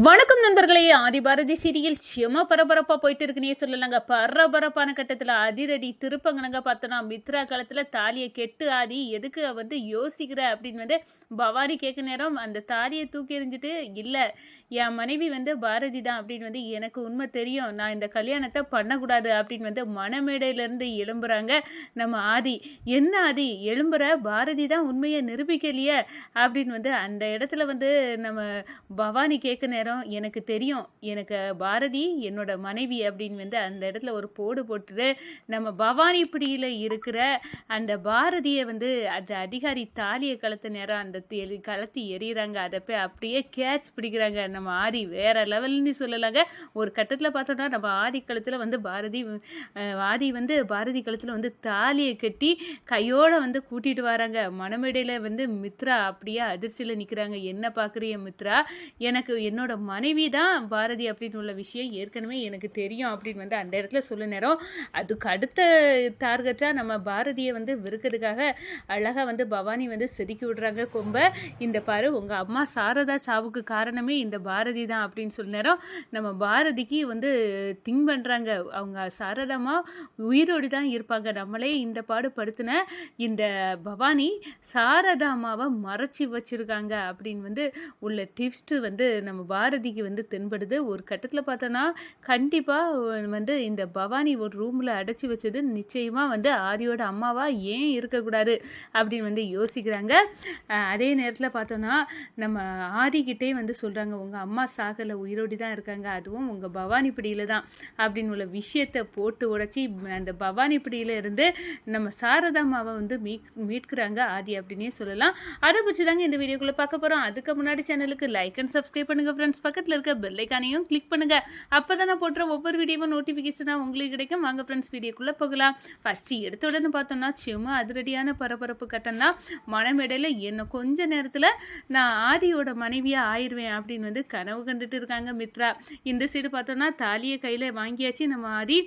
வணக்கம் நண்பர்களே. ஆதிபாரதி சீரியல் செம பரபரப்பா போயிட்டு இருக்குன்னே சொல்லலாங்க. பரபரப்பான கட்டத்துல அதிரடி திருப்பங்கனங்க பார்த்தோன்னா, மித்ரா காலத்துல தாலியை கெட்டு ஆதி எதுக்கு யோசிக்கிற அப்படின்னு பவானி கேட்க நேரம் அந்த தாலியை தூக்கி எறிஞ்சிட்டு, இல்ல என் மனைவி பாரதி தான் அப்படின்னு எனக்கு உண்மை தெரியும், நான் இந்த கல்யாணத்தை பண்ணக்கூடாது அப்படின்னு மணமேடையிலேருந்து எழும்புறாங்க நம்ம ஆதி. என்ன ஆதி எழும்புற, பாரதி தான் உண்மையை நிரூபிக்கலையே அப்படின்னு அந்த இடத்துல நம்ம பவானி கேட்க நேரம், எனக்கு தெரியும், எனக்கு பாரதி என்னோட மனைவி அப்படின்னு அந்த இடத்துல ஒரு போடு போட்டுட்டு, நம்ம பவானி பிடியில் இருக்கிற அந்த பாரதியை அந்த அதிகாரி தாலியை கலத்த நேரம் அந்த கலத்தி எறிகிறாங்க. அதை போய் அப்படியே கேட்ச் பிடிக்கிறாங்க நம்ம ஆதி. வேற லெவல்னு சொல்லலாங்க. ஒரு கட்டத்தில் பார்த்தோம்னா நம்ம ஆதி கழுத்தில் பாரதி பாரதி கழுத்தில் தாலியை கட்டி கையோடு கூட்டிகிட்டு வராங்க. மணமேடையில் மித்ரா அப்படியே அதிர்ச்சியில் நிற்கிறாங்க. என்ன பார்க்குறிய மித்ரா, எனக்கு என்னோட மனைவி தான் பாரதி அப்படின்னு உள்ள விஷயம் ஏற்கனவே எனக்கு தெரியும் அப்படின்னு அந்த இடத்துல சொல்ல நேரம், அதுக்கு அடுத்த டார்கெட்டாக நம்ம பாரதியை வெறுக்கிறதுக்காக அழகாக பவானி செதுக்கி விடுறாங்க கொம்ப. இந்த பாரு, உங்கள் அம்மா சாரதா சாவுக்கு காரணமே இந்த பாரதி தான் அப்படின்னு சொல்ல நேரம், நம்ம பாரதிக்கு திங்க் பண்ணுறாங்க, அவங்க சாரதாமா உயிரோடு தான் இருப்பாங்க, நம்மளே இந்த பாடு படுத்தின இந்த பவானி சாரதாமாவை மறைச்சி வச்சுருக்காங்க அப்படின்னு உள்ள டிப்ஸ்ட்டு நம்ம பாரதிக்கு தென்படுது. ஒரு கட்டத்தில் பார்த்தோன்னா கண்டிப்பாக இந்த பவானி ஒரு ரூமில் அடைச்சி வச்சது நிச்சயமாக ஆதியோட அம்மாவா ஏன் இருக்கக்கூடாது அப்படின்னு யோசிக்கிறாங்க. அதே நேரத்தில் பார்த்தோன்னா நம்ம ஆதிக்கிட்டே சொல்கிறாங்க, உங்கள் அம்மா சாகலை, உயிரோடி தான் இருக்காங்க, அதுவும் உங்கள் பவானி பிடியில் தான் அப்படின்னு உள்ள விஷயத்தை போட்டு உடைச்சி அந்த பவானி பிடியில் இருந்து நம்ம சாரதாமாவை மீட்கிறாங்க ஆதி அப்படின்னே சொல்லலாம். அதை பற்றி தாங்க இந்த வீடியோக்குள்ளே பார்க்க போகிறோம். அதுக்கு முன்னாடி சேனலுக்கு லைக் அண்ட் சப்ஸ்கிரைப் பண்ணுங்கள் ஃப்ரெண்ட்ஸ். பக்கத்தில் இருக்க பெல் ஐக்கானையும் கிளிக் பண்ணுங்கள். அப்போ தான் நான் போட்டுற ஒவ்வொரு வீடியோவும் நோட்டிஃபிகேஷனாக உங்களுக்கு கிடைக்கும். வாங்க ஃப்ரெண்ட்ஸ் வீடியோக்குள்ளே போகலாம். ஃபஸ்ட்டு எடுத்த உடனே பார்த்தோம்னா சும்மா அதிரடியான பரபரப்பு கட்டம்னா, மனமேடையில் என்ன கொஞ்ச நேரத்தில் நான் ஆதியோட மனைவியாக ஆயிடுவேன் அப்படின்னு கனவு கண்டுட்டு இருக்காங்க மித்ரா. இந்த சைடு பார்த்தோம்னா தாலியை கையில் வாங்கியாச்சு நம்ம ஆதி.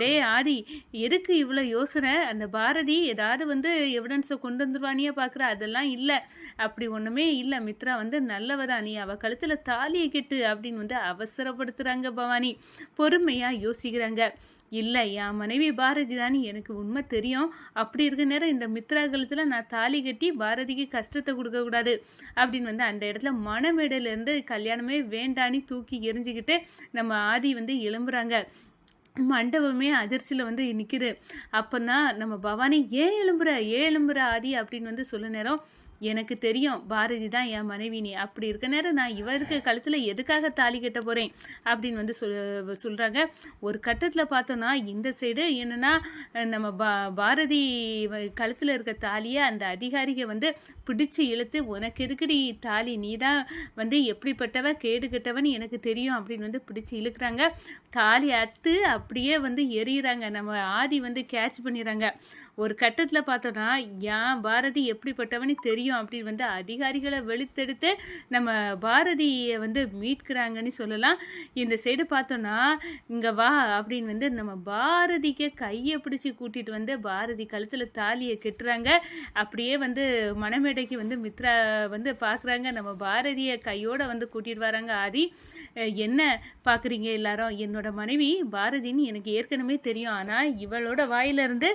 டே ஆதி, எதுக்கு இவ்வளோ யோசனை, அந்த பாரதி ஏதாவது எவிடன்ஸை கொண்டு வந்துருவானியா பார்க்குற, அதெல்லாம் இல்லை, அப்படி ஒன்றுமே இல்லை, மித்ரா நல்லவதா, நீ அவள் கழுத்தில் தாலியை கெட்டு அப்படின்னு அவசரப்படுத்துகிறாங்க பவானி. பொறுமையாக யோசிக்கிறாங்க. இல்லை, என் மனைவி பாரதி தான் எனக்கு உண்மை தெரியும், அப்படி இருக்க நேரம் இந்த மித்ரா கழுத்தில் நான் தாலி கட்டி பாரதிக்கு கஷ்டத்தை கொடுக்கக்கூடாது அப்படின்னு அந்த இடத்துல மணமேடையிலேருந்து கல்யாணமே வேண்டான்னு தூக்கி எரிஞ்சுக்கிட்டு நம்ம ஆதி எழும்புறாங்க. மண்டபமே அதிர்ச்சியில் நிற்கிது. அப்போன்னா நம்ம பவானி, ஏன் எழும்புற ஆதி அப்படின்னு சொல்ல நேரம், எனக்கு தெரியும் பாரதி தான் என் மனைவி, நீ அப்படி இருக்க நேரம் நான் இவருக்கு கழுத்தில் எதுக்காக தாலி கட்ட போகிறேன் அப்படின்னு சொல்கிறாங்க. ஒரு கட்டத்தில் பார்த்தோன்னா இந்த சைடு என்னென்னா, நம்ம பாரதி கழுத்தில் இருக்க தாலியை அந்த அதிகாரிக பிடிச்சி இழுத்து, உனக்கு எதுக்குடி தாலி, நீ தான் எப்படிப்பட்டவ கேடு கெட்டவன் எனக்கு தெரியும் அப்படின்னு பிடிச்சி இழுக்கிறாங்க. தாலி அத்து அப்படியே எறிகிறாங்க. நம்ம ஆதி கேட்ச் பண்ணிடுறாங்க. ஒரு கட்டத்தில் பார்த்தோன்னா, ஏன் பாரதி எப்படிப்பட்டவனு தெரியும் அப்படின்னு அதிகாரிகளை வெளுத்தெடுத்து நம்ம பாரதியை மீட்கிறாங்கன்னு சொல்லலாம். இந்த சைடு பார்த்தோன்னா, இங்கே வா அப்படின்னு நம்ம பாரதிக்கு கையை பிடிச்சி கூட்டிகிட்டு பாரதி கழுத்தில் தாலியை கெட்டுறாங்க. அப்படியே மணமேடைக்கு மித்ரா பார்க்குறாங்க. நம்ம பாரதியை கையோடு கூட்டிகிட்டு வராங்க ஆதி. என்ன பார்க்குறீங்க எல்லாரும், என்னோட மனைவி பாரதின்னு எனக்கு ஏற்கனவே தெரியும், ஆனால் இவளோட வாயிலிருந்து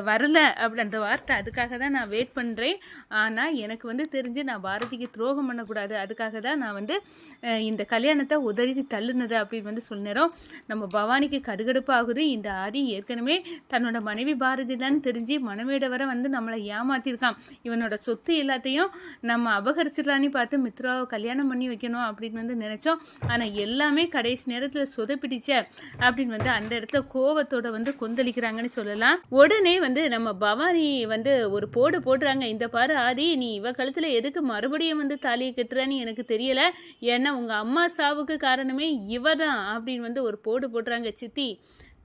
வரல அப்படி அந்த வார்த்தை, அதுக்காக தான் நான் வெயிட் பண்ணுறேன், ஆனால் எனக்கு தெரிஞ்சு நான் பாரதிக்கு துரோகம் பண்ணக்கூடாது, அதுக்காக தான் நான் இந்த கல்யாணத்தை உதறி தள்ளுனது அப்படின்னு சொன்னேன். நம்ம பவானிக்கு கடுகடுப்பாகுது. இந்த ஆதி ஏற்கனவே தன்னோட மனைவி பாரதி தான் தெரிஞ்சு மனமேட வர நம்மளை ஏமாற்றிருக்கான். இவனோட சொத்து எல்லாத்தையும் நம்ம அபகரிச்சிடலான்னு பார்த்து மித்ராவை கல்யாணம் பண்ணி வைக்கணும் அப்படின்னு நினச்சோம். ஆனால் எல்லாமே கடைசி நேரத்தில் சொதப்பிடிச்ச அப்படின்னு அந்த இடத்துல கோவத்தோட கொந்தளிக்கிறாங்கன்னு சொல்லலாம். உடனே நம்ம பவானி ஒரு போடு போடுறாங்க. இந்த பாரு ஆதி, நீ இவ கழுத்தில் எதுக்கு மறுபடியும் தாலியை கட்டுறான்னு எனக்கு தெரியல, ஏன்னா உங்கள் அம்மா சாவுக்கு காரணமே இவ தான் அப்படின்னு ஒரு போடு போடுறாங்க. சித்தி,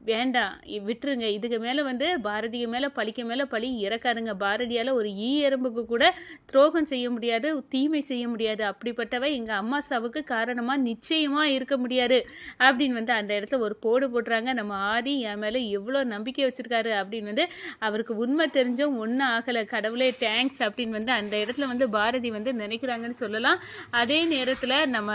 வேண்டாம். விட்டுருங்க. இதுக்கு மேல வந்து பாரதிக்கு மேல பழிக்கு மேல பழி இறக்காதுங்க. பாரதியால ஒரு ஈ எறும்புக்கு கூட துரோகம் செய்ய முடியாது, தீமை செய்ய முடியாது. அப்படிப்பட்டவ எங்க அம்மா சாவுக்கு காரணமா நிச்சயமா இருக்க முடியாது. அப்படின்னு வந்து அந்த இடத்துல ஒரு போடு போட்டுறாங்க. நம்ம ஆதி என் மேல எவ்வளோ நம்பிக்கை வச்சிருக்காரு அப்படின்னு வந்து அவருக்கு உண்மை தெரிஞ்சும் ஒன்றும் ஆகலை. கடவுளே தேங்க்ஸ் அப்படின்னு வந்து அந்த இடத்துல வந்து பாரதி வந்து நினைக்கிறாங்கன்னு சொல்லலாம். அதே நேரத்தில் நம்ம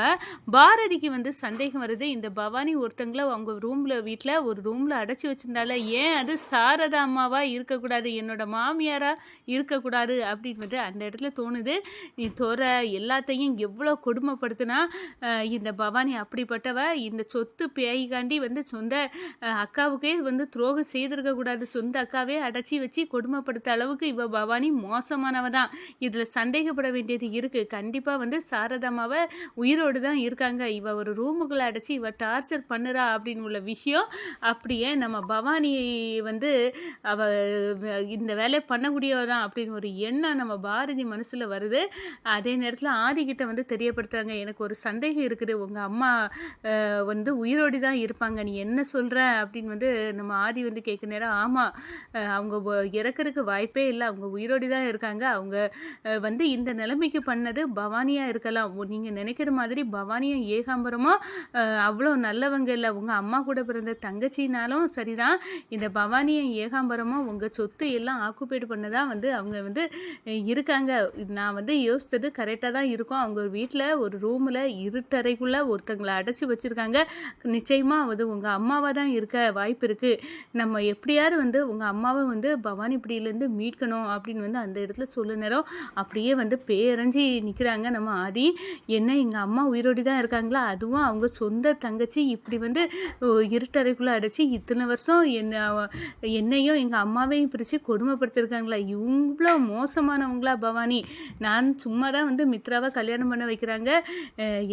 பாரதிக்கு வந்து சந்தேகம் வருது. இந்த பவானி ஒருத்தங்கள அவங்க வீட்டில் ஒரு ரூமில் அடைச்சி வச்சிருந்தால, ஏன் அது சாரதா அம்மாவா இருக்கக்கூடாது, என்னோட மாமியாரா இருக்கக்கூடாது அப்படின்னு வந்து அந்த இடத்துல தோணுது. நீ எல்லாத்தையும் எவ்வளோ கொடுமைப்படுத்தினா இந்த பவானி அப்படிப்பட்டவ. இந்த சொத்து பேய்காண்டி வந்து சொந்த அக்காவுக்கே வந்து துரோகம் செய்திருக்கக்கூடாது. சொந்த அக்காவே அடைச்சி வச்சு கொடுமைப்படுத்த அளவுக்கு இவ பவானி மோசமானவ தான். இதில் சந்தேகப்பட வேண்டியது இருக்குது. கண்டிப்பாக வந்து சாரதாமாவை உயிரோடு தான் இருக்காங்க. இவ ஒரு ரூமுக்குள்ளே அடைச்சி இவ டார்ச்சர் பண்ணுறா அப்படின்னு உள்ள விஷயம் அப்படியே நம்ம பவானி வந்து அவ இந்த வேலையை பண்ணக்கூடியவ தான் அப்படின்னு ஒரு எண்ணம் நம்ம பாரதி மனசில் வருது. அதே நேரத்தில் ஆதிக்கிட்ட வந்து தெரியப்படுத்துகிறாங்க, எனக்கு ஒரு சந்தேகம் இருக்குது, உங்கள் அம்மா வந்து உயிரோடி தான் இருப்பாங்க, நீ என்ன சொல்கிற அப்படின்னு வந்து நம்ம ஆதி வந்து கேட்குற நேரம், ஆமாம் அவங்க இறக்கிறதுக்கு வாய்ப்பே இல்லை, அவங்க உயிரோடி தான் இருக்காங்க, அவங்க வந்து இந்த நிலைமைக்கு பண்ணது பவானியாக இருக்கலாம், நீங்கள் நினைக்கிற மாதிரி பவானியும் ஏகாம்பரமோ அவ்வளோ நல்லவங்க இல்லை, உங்கள் அம்மா கூட பிறந்த தங்கச்சினாலும் சரிதான், இந்த பவானியும் ஏகாம்பரமும் உங்கள் சொத்து எல்லாம் ஆக்குபைடு பண்ணதான் வந்து அவங்க வந்து இருக்காங்க. நான் வந்து யோசித்தது கரெக்டாக தான் இருக்கும். அவங்க வீட்டில் ஒரு ரூமில் இருட்டறைக்குள்ளே ஒருத்தங்களை அடைச்சி வச்சுருக்காங்க. நிச்சயமாக அது உங்கள் அம்மாவாக தான் இருக்க வாய்ப்பு இருக்குது. நம்ம எப்படியாவது வந்து உங்கள் அம்மாவை வந்து பவானி பிடியிலேருந்து மீட்கணும் அப்படின்னு வந்து அந்த இடத்துல சொல்ல நேரம் அப்படியே வந்து பேரஞ்சி நிற்கிறாங்க நம்ம ஆதி. என்ன எங்கள் அம்மா உயிரோடி தான் இருக்காங்களா, அதுவும் அவங்க சொந்த தங்கச்சி இப்படி வந்து இருட்டறைக்குள்ளே அடைச்சி இத்தனை வருஷம் என்னையும் எங்கள் அம்மாவையும் பிரித்து கொடுமைப்படுத்திருக்காங்களா, இவ்வளோ மோசமானவங்களா பவானி. நான் சும்மா தான் வந்து மித்ராவை கல்யாணம் பண்ண வைக்கிறாங்க,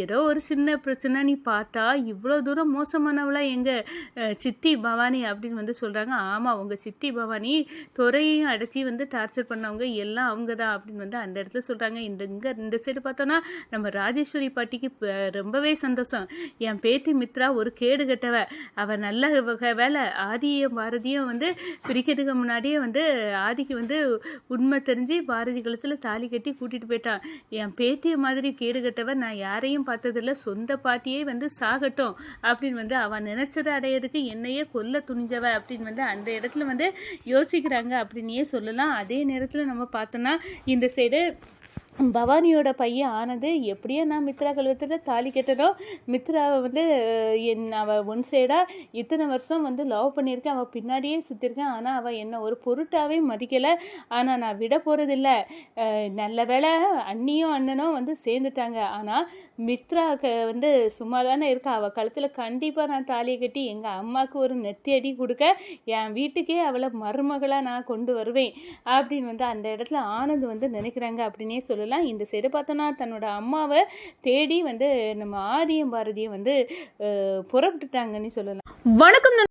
ஏதோ ஒரு சின்ன பிரச்சனை நீ பார்த்தா இவ்வளோ தூரம் மோசமானவளா எங்கள் சித்தி பவானி அப்படின்னு வந்து சொல்கிறாங்க. ஆமாம், உங்கள் சித்தி பவானி துறையும் அடைச்சி வந்து டார்ச்சர் பண்ணவங்க எல்லாம் அவங்க தான் அப்படின்னு வந்து அந்த இடத்துல சொல்கிறாங்க. இந்த சைடு பார்த்தோன்னா நம்ம ராஜேஸ்வரி பாட்டிக்கு ரொம்பவே சந்தோஷம். என் பேத்தி மித்ரா ஒரு கேடு கட்டவ, அவள் நல்ல வேலை ஆதியும் பாரதியும் வந்து பிரிக்கிறதுக்கு முன்னாடியே வந்து ஆதிக்கு வந்து உண்மை தெரிஞ்சு பாரதி கழுத்தில் தாலி கட்டி கூட்டிகிட்டு போயிட்டான். என் பேத்திய மாதிரி கேடு கட்டவ நான் யாரையும் பார்த்ததில்ல, சொந்த பாட்டியே வந்து சாகட்டும் அப்படின்னு வந்து அவன் நினைச்சதை அடையிறதுக்கு என்னையே கொல்ல துணிஞ்சவ அப்படின்னு வந்து அந்த இடத்துல வந்து யோசிக்கிறாங்க அப்படின்னே சொல்லலாம். அதே நேரத்தில் நம்ம பார்த்தோன்னா இந்த சைடு பவானியோட பையன் ஆனது எப்படியோ நான் மித்ரா கழுவத்தில் தாலி கட்டணும், மித்ராவை வந்து அவள் ஒன் சைடாக இத்தனை வருஷம் வந்து லவ் பண்ணியிருக்கேன், அவள் பின்னாடியே சுற்றிருக்கேன், ஆனால் அவள் என்னை ஒரு பொருட்டாகவே மதிக்கலை, ஆனால் நான் விட போகிறதில்ல. நல்ல வேளை அண்ணியும் அண்ணனும் வந்து சேர்ந்துட்டாங்க, ஆனால் மித்ராவுக்கு வந்து சும்மா தானே இருக்கா, அவள் கழுத்தில் கண்டிப்பாக நான் தாலியை கட்டி எங்கள் அம்மாவுக்கு ஒரு நெத்தி அடி கொடுக்க என் வீட்டுக்கே அவளை மருமகளாக நான் கொண்டு வருவேன் அப்படின்னு வந்து அந்த இடத்துல ஆனந்த் வந்து நினைக்கிறாங்க அப்படின்னே சொல்லலாம். இந்த சைடு பார்த்தோன்னா தன்னோட அம்மாவை தேடி வந்து நம்ம ஆதியும் பாரதியும் வந்து புறப்பட்டுட்டாங்கன்னு சொல்லலாம். வணக்கம்.